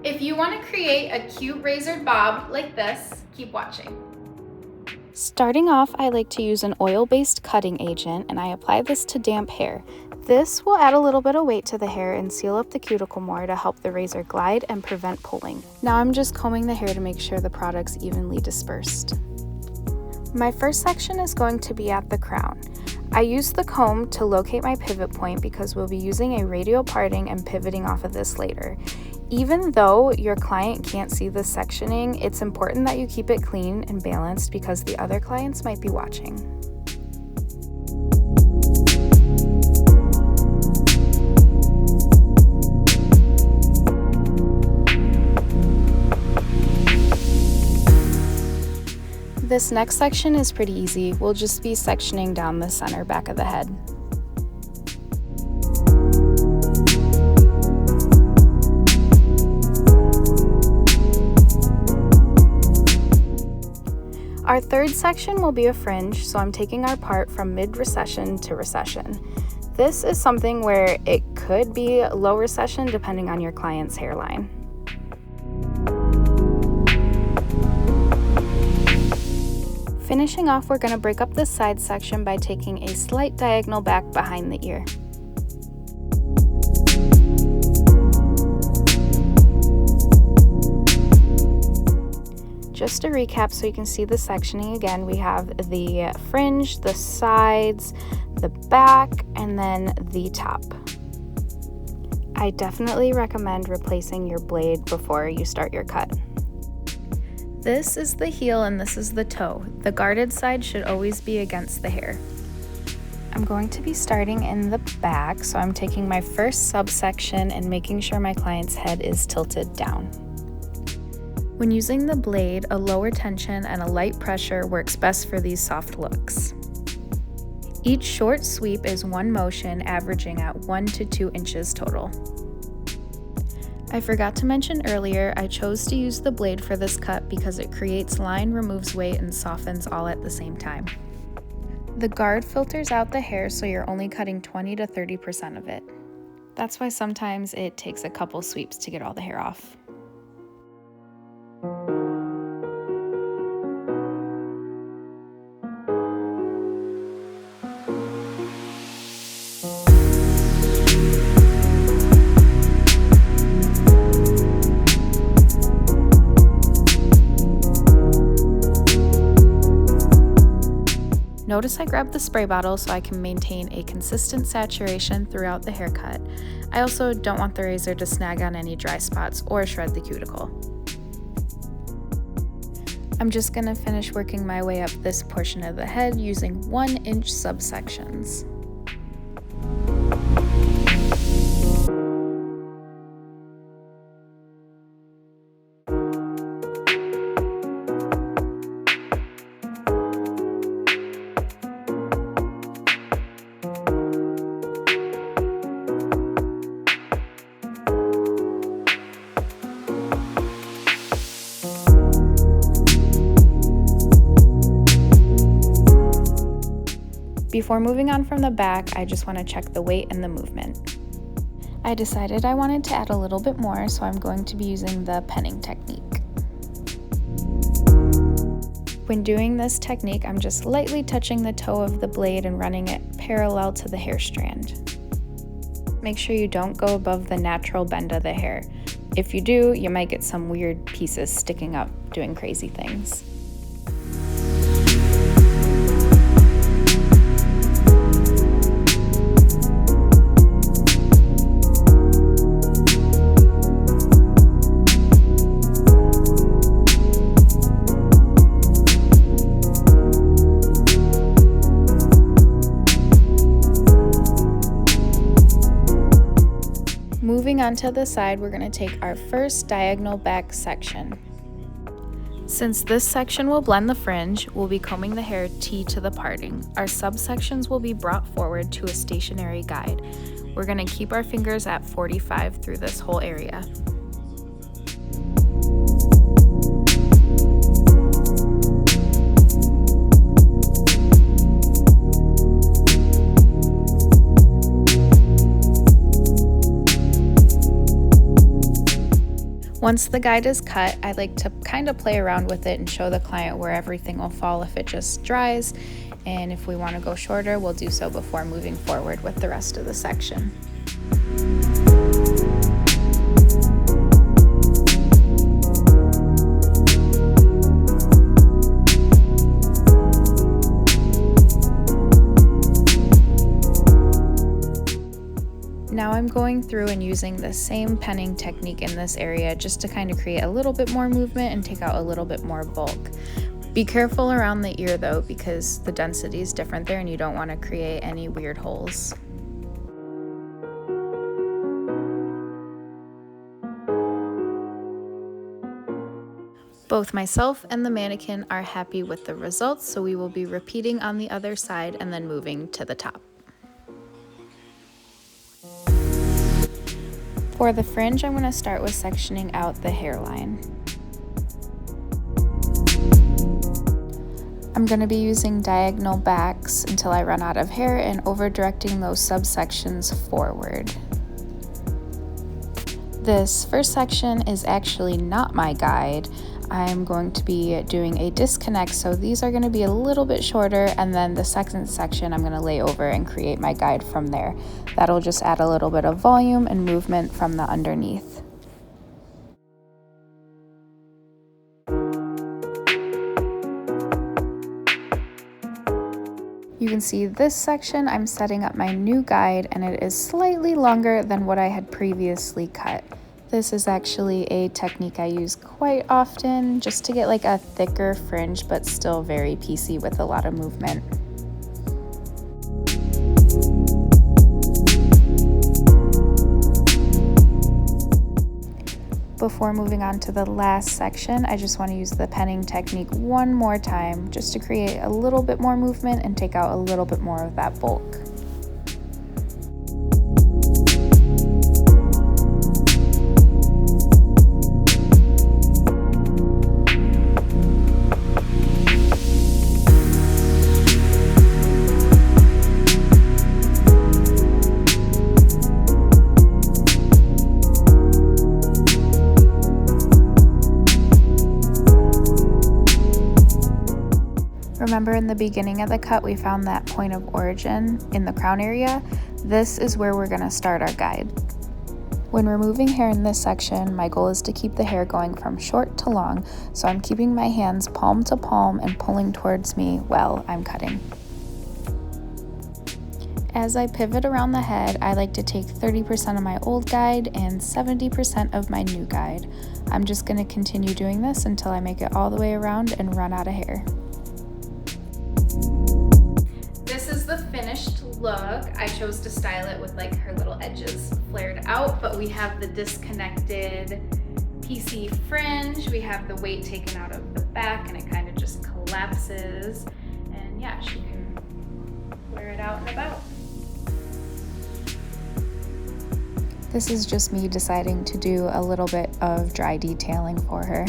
If you want to create a cute razored bob like this, keep watching. Starting off, I like to use an oil-based cutting agent, and I apply this to damp hair. This will add a little bit of weight to the hair and seal up the cuticle more to help the razor glide and prevent pulling. Now I'm just combing the hair to make sure the product's evenly dispersed. My first section is going to be at the crown. I use the comb to locate my pivot point because we'll be using a radial parting and pivoting off of this later. Even though your client can't see the sectioning, it's important that you keep it clean and balanced because the other clients might be watching. This next section is pretty easy. We'll just be sectioning down the center back of the head. Our third section will be a fringe, so I'm taking our part from mid-recession to recession. This is something where it could be low recession depending on your client's hairline. Finishing off, we're going to break up this side section by taking a slight diagonal back behind the ear. Just to recap so you can see the sectioning again, we have the fringe, the sides, the back, and then the top. I definitely recommend replacing your blade before you start your cut. This is the heel and this is the toe. The guarded side should always be against the hair. I'm going to be starting in the back, so I'm taking my first subsection and making sure my client's head is tilted down. When using the blade, a lower tension and a light pressure works best for these soft looks. Each short sweep is one motion, averaging at 1 to 2 inches total. I forgot to mention earlier, I chose to use the blade for this cut because it creates line, removes weight, and softens all at the same time. The guard filters out the hair, so you're only cutting 20 to 30% of it. That's why sometimes it takes a couple sweeps to get all the hair off. Notice I grabbed the spray bottle so I can maintain a consistent saturation throughout the haircut. I also don't want the razor to snag on any dry spots or shred the cuticle. I'm just going to finish working my way up this portion of the head using 1-inch subsections. Before moving on from the back, I just want to check the weight and the movement. I decided I wanted to add a little bit more, so I'm going to be using the penning technique. When doing this technique, I'm just lightly touching the toe of the blade and running it parallel to the hair strand. Make sure you don't go above the natural bend of the hair. If you do, you might get some weird pieces sticking up doing crazy things. Moving on to the side, we're going to take our first diagonal back section. Since this section will blend the fringe, we'll be combing the hair T to the parting. Our subsections will be brought forward to a stationary guide. We're going to keep our fingers at 45 through this whole area. Once the guide is cut, I like to kind of play around with it and show the client where everything will fall if it just dries. And if we want to go shorter, we'll do so before moving forward with the rest of the section. Now I'm going through and using the same penning technique in this area just to kind of create a little bit more movement and take out a little bit more bulk. Be careful around the ear though, because the density is different there and you don't want to create any weird holes. Both myself and the mannequin are happy with the results, so we will be repeating on the other side and then moving to the top. For the fringe, I'm going to start with sectioning out the hairline. I'm going to be using diagonal backs until I run out of hair and over directing those subsections forward. This first section is actually not my guide. I'm going to be doing a disconnect, so these are going to be a little bit shorter, and then the second section I'm going to lay over and create my guide from there. That'll just add a little bit of volume and movement from the underneath. You can see this section, I'm setting up my new guide, and it is slightly longer than what I had previously cut. This is actually a technique I use quite often just to get like a thicker fringe, but still very piecey with a lot of movement. Before moving on to the last section, I just want to use the penning technique one more time just to create a little bit more movement and take out a little bit more of that bulk. Remember in the beginning of the cut, we found that point of origin in the crown area? This is where we're going to start our guide. When removing hair in this section, my goal is to keep the hair going from short to long, so I'm keeping my hands palm to palm and pulling towards me while I'm cutting. As I pivot around the head, I like to take 30% of my old guide and 70% of my new guide. I'm just going to continue doing this until I make it all the way around and run out of hair. This is the finished look. I chose to style it with like her little edges flared out, but we have the disconnected piecey fringe. We have the weight taken out of the back and it kind of just collapses. And yeah, she can wear it out and about. This is just me deciding to do a little bit of dry detailing for her.